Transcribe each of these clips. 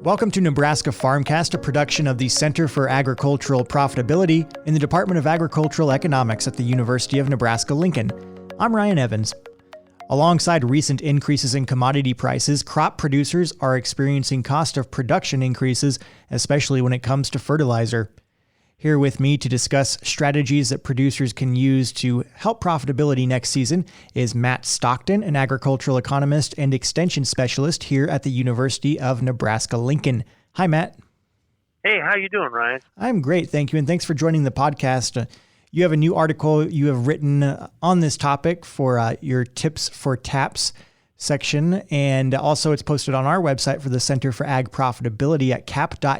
Welcome to Nebraska Farmcast, a production of the Center for Agricultural Profitability in the Department of Agricultural Economics at the University of Nebraska-Lincoln. I'm Ryan Evans. Alongside recent increases in commodity prices, crop producers are experiencing cost of production increases, especially when it comes to fertilizer. Here with me to discuss strategies that producers can use to help profitability next season is Matt Stockton, an agricultural economist and extension specialist here at the University of Nebraska-Lincoln. Hi, Matt. Hey, how you doing, Ryan? I'm great, thank you, and thanks for joining the podcast. You have a new article you have written on this topic for your Tips for Taps section, and also it's posted on our website for the Center for Ag Profitability at cap.unl.edu.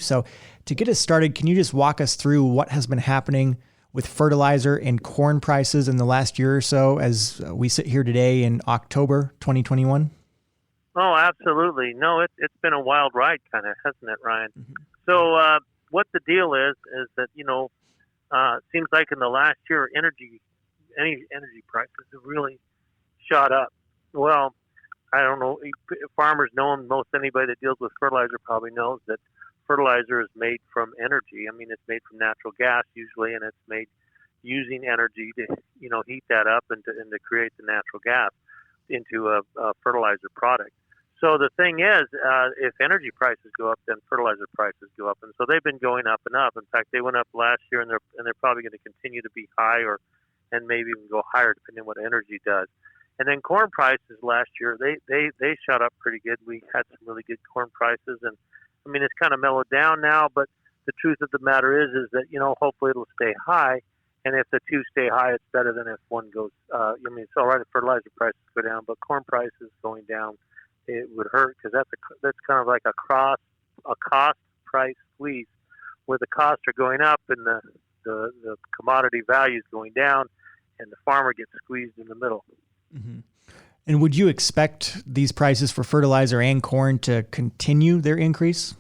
So to get us started, can you just walk us through what has been happening with fertilizer and corn prices in the last year or so as we sit here today in October 2021? Oh, absolutely. No, it's been a wild ride, kind of, hasn't it, Ryan? Mm-hmm. So what the deal is that, seems like in the last year, energy prices have really shot up. Well, I don't know. Farmers know, and most anybody that deals with fertilizer probably knows that fertilizer is made from energy. I mean, it's made from natural gas usually, and it's made using energy to, heat that up and to create the natural gas into a fertilizer product. So the thing is, if energy prices go up, then fertilizer prices go up, and so they've been going up and up. In fact, they went up last year, and they're probably going to continue to be high, and maybe even go higher depending on what energy does. And then corn prices last year, they shot up pretty good. We had some really good corn prices, and I mean, it's kind of mellowed down now, but the truth of the matter is that, hopefully it'll stay high. And if the two stay high, it's better than if one goes, it's all right if fertilizer prices go down, but corn prices going down, it would hurt because that's kind of like a cost price squeeze where the costs are going up and the commodity value is going down and the farmer gets squeezed in the middle. Mm-hmm. And would you expect these prices for fertilizer and corn to continue their increase?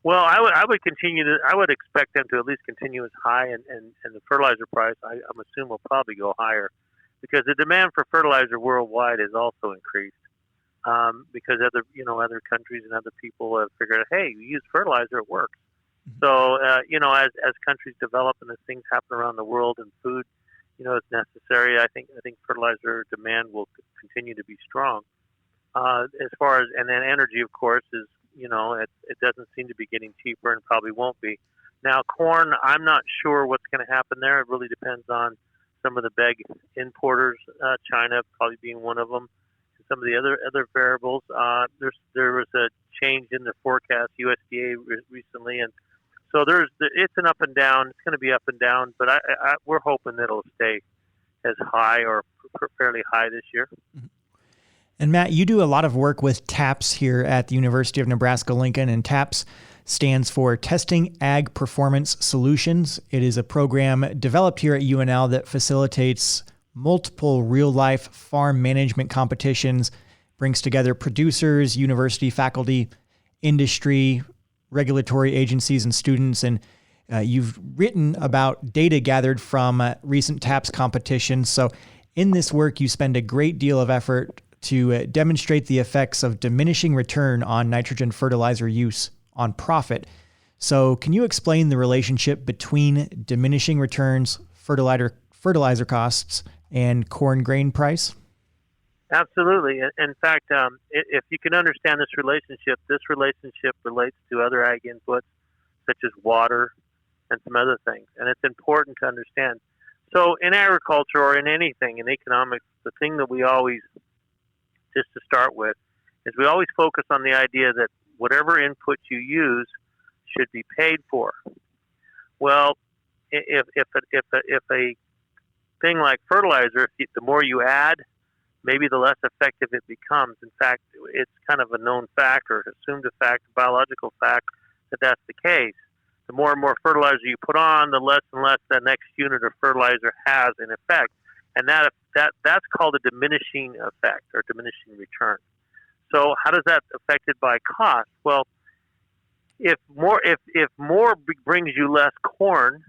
Well, I would expect them to at least continue as high, and the fertilizer price, I'm assuming, will probably go higher because the demand for fertilizer worldwide has also increased because other countries and other people have figured out, hey, you use fertilizer, it works. Mm-hmm. So, as countries develop and as things happen around the world and food, is necessary. I think fertilizer demand will continue to be strong. As far as, and then energy, of course, is, it doesn't seem to be getting cheaper and probably won't be. Now, corn, I'm not sure what's going to happen there. It really depends on some of the big importers, China probably being one of them, and some of the other variables. There was a change in the forecast, USDA recently, and so it's an up and down. It's going to be up and down, but we're hoping that it'll stay as high or fairly high this year. And Matt, you do a lot of work with TAPS here at the University of Nebraska-Lincoln, and TAPS stands for Testing Ag Performance Solutions. It is a program developed here at UNL that facilitates multiple real-life farm management competitions, brings together producers, university faculty, industry, regulatory agencies, and students. And you've written about data gathered from recent TAPS competitions. So in this work, you spend a great deal of effort to demonstrate the effects of diminishing return on nitrogen fertilizer use on profit. So can you explain the relationship between diminishing returns, fertilizer costs, and corn grain price? Absolutely. In fact, if you can understand this relationship relates to other ag inputs such as water and some other things. And it's important to understand. So in agriculture or in anything, in economics, the thing that we always, just to start with, is we always focus on the idea that whatever input you use should be paid for. Well, if a thing like fertilizer, the more you add, maybe the less effective it becomes. In fact, it's kind of a known fact or assumed a fact, a biological fact, that that's the case. The more and more fertilizer you put on, the less and less the next unit of fertilizer has in effect. And that's called a diminishing effect or diminishing return. So how does that affected by cost? Well, if more brings you less corn,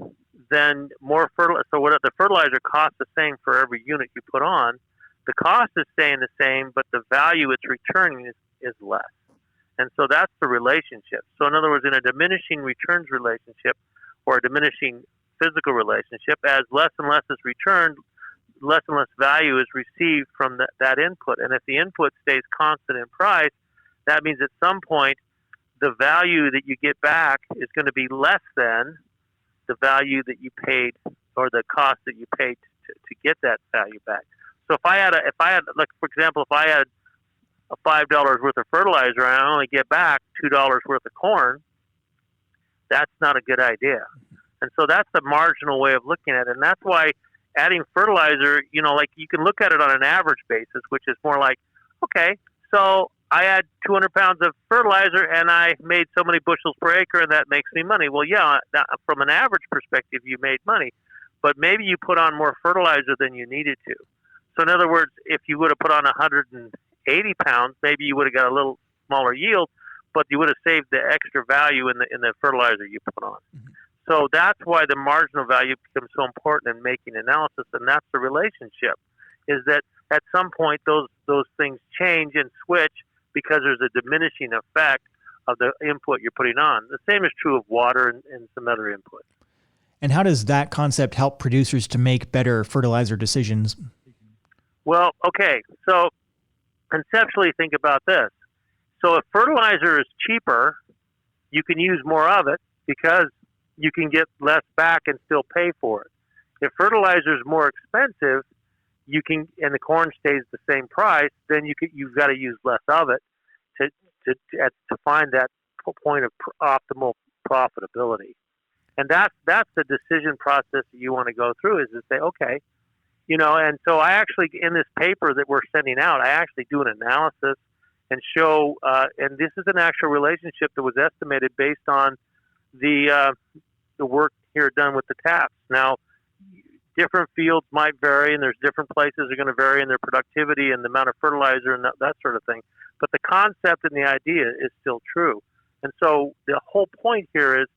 then more fertilizer. So what the fertilizer costs the same for every unit you put on, the cost is staying the same, but the value it's returning is less. And so that's the relationship. So in other words, in a diminishing returns relationship or a diminishing physical relationship, as less and less is returned, less and less value is received from that input. And if the input stays constant in price, that means at some point the value that you get back is going to be less than the value that you paid or the cost that you paid to get that value back. So if I had, like for example, if I had a $5 worth of fertilizer and I only get back $2 worth of corn, that's not a good idea. And so that's the marginal way of looking at it. And that's why adding fertilizer, like you can look at it on an average basis, which is more like, okay, so I add 200 pounds of fertilizer and I made so many bushels per acre and that makes me money. Well, yeah, from an average perspective, you made money, but maybe you put on more fertilizer than you needed to. So in other words, if you would have put on 180 pounds, maybe you would have got a little smaller yield, but you would have saved the extra value in the fertilizer you put on. Mm-hmm. So that's why the marginal value becomes so important in making analysis, and that's the relationship, is that at some point those things change and switch because there's a diminishing effect of the input you're putting on. The same is true of water and some other input. And how does that concept help producers to make better fertilizer decisions? Well, okay, so conceptually think about this. So if fertilizer is cheaper, you can use more of it because you can get less back and still pay for it. If fertilizer is more expensive, and the corn stays the same price, then you've got to use less of it to find that point of optimal profitability. And that's the decision process that you want to go through, is to say, okay, and so I actually, in this paper that we're sending out, I actually do an analysis and show, and this is an actual relationship that was estimated based on the work here done with the taps. Now, different fields might vary, and there's different places that are going to vary in their productivity and the amount of fertilizer and that sort of thing. But the concept and the idea is still true. And so the whole point here is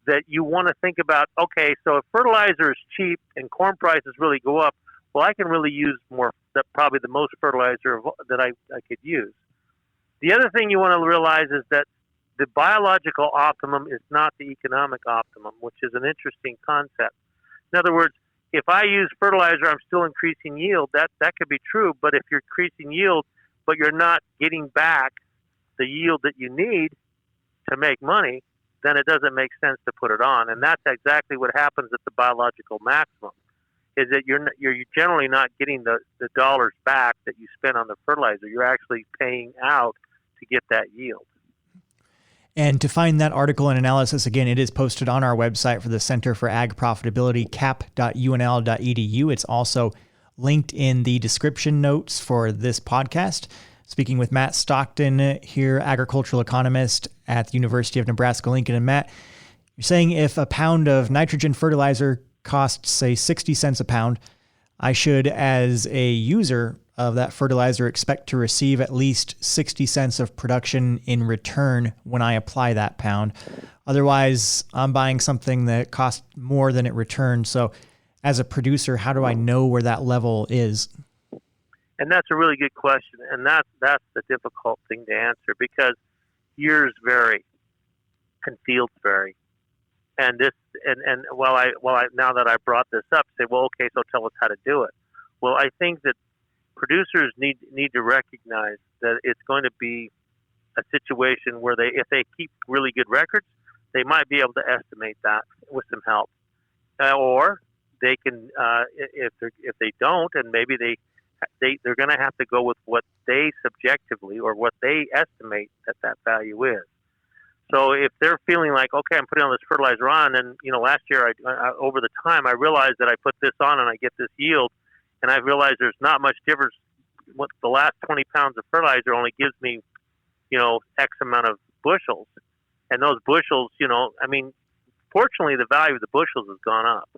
that you want to think about, okay, so if fertilizer is cheap and corn prices really go up, well, I can really use probably the most fertilizer that I could use. The other thing you want to realize is that the biological optimum is not the economic optimum, which is an interesting concept. In other words, if I use fertilizer, I'm still increasing yield. That could be true, but if you're increasing yield, but you're not getting back the yield that you need to make money, then it doesn't make sense to put it on. And that's exactly what happens at the biological maximum, is that you're generally not getting the dollars back that you spent on the fertilizer. You're actually paying out to get that yield. And to find that article and analysis, again, it is posted on our website for the Center for Ag Profitability, cap.unl.edu. It's also linked in the description notes for this podcast. Speaking with Matt Stockton here, agricultural economist at the University of Nebraska-Lincoln. And Matt, you're saying if a pound of nitrogen fertilizer costs, say, 60 cents a pound, I should, as a user of that fertilizer, expect to receive at least 60 cents of production in return when I apply that pound. Otherwise, I'm buying something that costs more than it returns. So as a producer, how do I know where that level is? And that's a really good question. And that's the difficult thing to answer, because years vary and fields vary. And while I now that I brought this up, say, well, okay, so tell us how to do it. Well, I think that producers need to recognize that it's going to be a situation where if they keep really good records, they might be able to estimate that with some help, or they can if they don't, and maybe they're going to have to go with what they subjectively or what they estimate that value is. So if they're feeling like, okay, I'm putting all this fertilizer on, and last year I over the time I realized that I put this on and I get this yield, and I realized there's not much difference. What the last 20 pounds of fertilizer only gives me, X amount of bushels, and those bushels, fortunately the value of the bushels has gone up,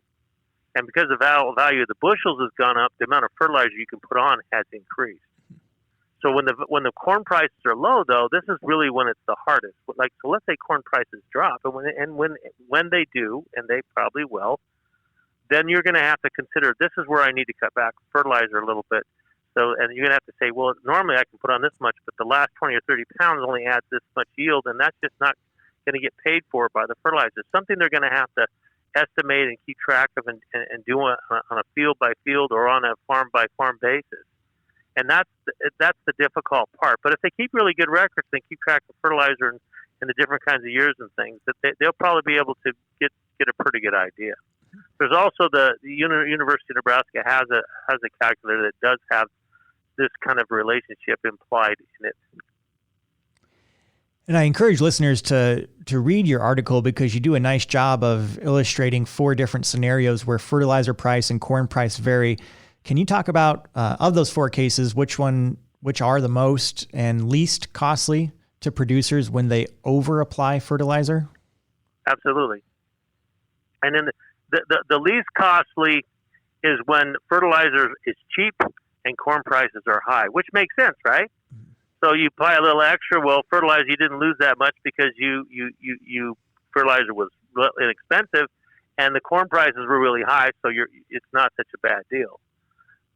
and because the value of the bushels has gone up, the amount of fertilizer you can put on has increased. So when the corn prices are low, though, this is really when it's the hardest. So let's say corn prices drop, and when they do, and they probably will, then you're going to have to consider, this is where I need to cut back fertilizer a little bit, So, and you're going to have to say, well, normally I can put on this much, but the last 20 or 30 pounds only adds this much yield, and that's just not going to get paid for by the fertilizer. Something they're going to have to estimate and keep track of and do on a field by field or on a farm by farm basis. And that's the difficult part. But if they keep really good records and keep track of fertilizer and the different kinds of years and things, that they'll probably be able to get a pretty good idea. There's also the University of Nebraska has a calculator that does have this kind of relationship implied in it. And I encourage listeners to read your article because you do a nice job of illustrating 4 different scenarios where fertilizer price and corn price vary. Can you talk about, of those 4 cases, which are the most and least costly to producers when they over-apply fertilizer? Absolutely. And then the least costly is when fertilizer is cheap and corn prices are high, which makes sense, right? So you apply a little extra. Well, fertilizer, you didn't lose that much because fertilizer was inexpensive, and the corn prices were really high. So it's not such a bad deal.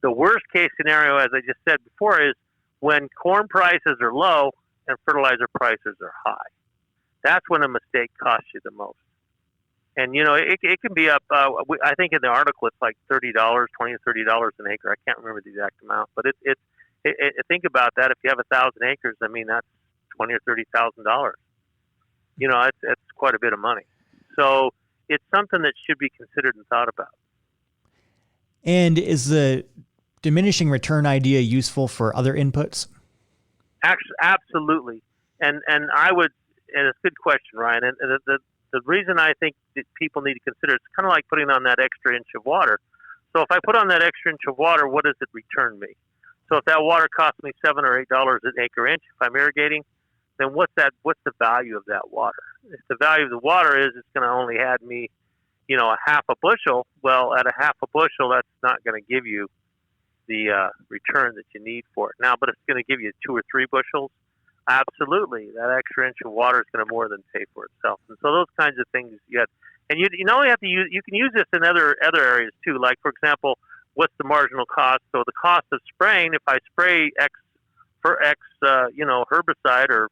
The worst case scenario, as I just said before, is when corn prices are low and fertilizer prices are high. That's when a mistake costs you the most. And, it can be up, I think in the article it's like $30, $20 to $30 an acre. I can't remember the exact amount, but think about that. If you have 1,000 acres, I mean, that's $20,000 or $30,000. It's quite a bit of money. So it's something that should be considered and thought about. And is the diminishing return idea useful for other inputs? Absolutely. And it's a good question, Ryan. And the reason I think that people need to consider, it's kind of like putting on that extra inch of water. So if I put on that extra inch of water, what does it return me? So if that water costs me $7 or $8 an acre inch, if I'm irrigating, then what's the value of that water? If the value of the water is it's going to only add me, a half a bushel, well, at a half a bushel, that's not going to give you the return that you need for it. Now, but it's going to give you 2 or 3 bushels. Absolutely, that extra inch of water is going to more than pay for itself. And so those kinds of things you not only have to use, you can use this in other areas too. Like for example, what's the marginal cost? So the cost of spraying, if I spray X herbicide or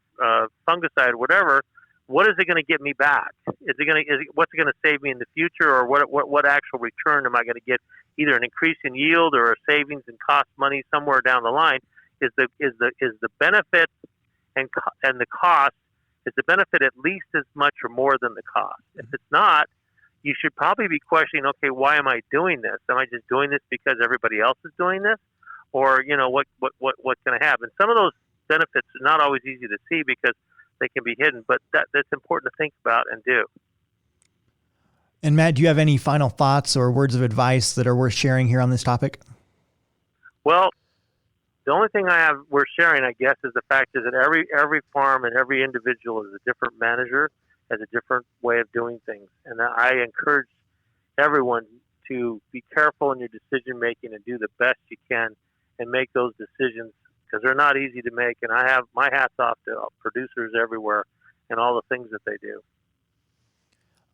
fungicide or whatever, what is it going to get me back? What's it going to save me in the future, or what actual return am I going to get? Either an increase in yield or a savings in cost money somewhere down the line. Is the benefit and the cost, is the benefit at least as much or more than the cost? If it's not, you should probably be questioning, okay, why am I doing this? Am I just doing this because everybody else is doing this? Or, what's going to happen? Some of those benefits are not always easy to see because they can be hidden, but that's important to think about and do. And Matt, do you have any final thoughts or words of advice that are worth sharing here on this topic? Well, the only thing I have worth sharing, I guess, is the fact is that every farm and every individual is a different manager, has a different way of doing things. And I encourage everyone to be careful in your decision making and do the best you can and make those decisions, because they're not easy to make. And I have my hats off to producers everywhere and all the things that they do.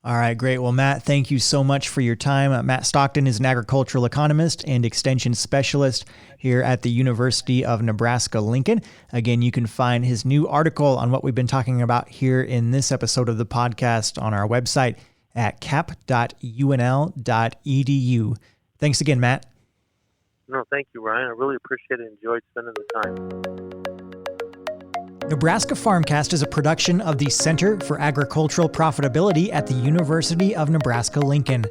All right, great. Well, Matt, thank you so much for your time. Matt Stockton is an agricultural economist and extension specialist here at the University of Nebraska-Lincoln. Again, you can find his new article on what we've been talking about here in this episode of the podcast on our website at cap.unl.edu. Thanks again, Matt. No, thank you, Ryan. I really appreciate it and enjoyed spending the time. Nebraska Farmcast is a production of the Center for Agricultural Profitability at the University of Nebraska-Lincoln.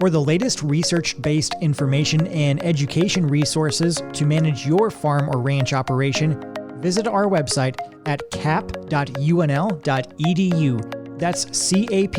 For the latest research-based information and education resources to manage your farm or ranch operation, visit our website at cap.unl.edu. That's cap.unl.edu.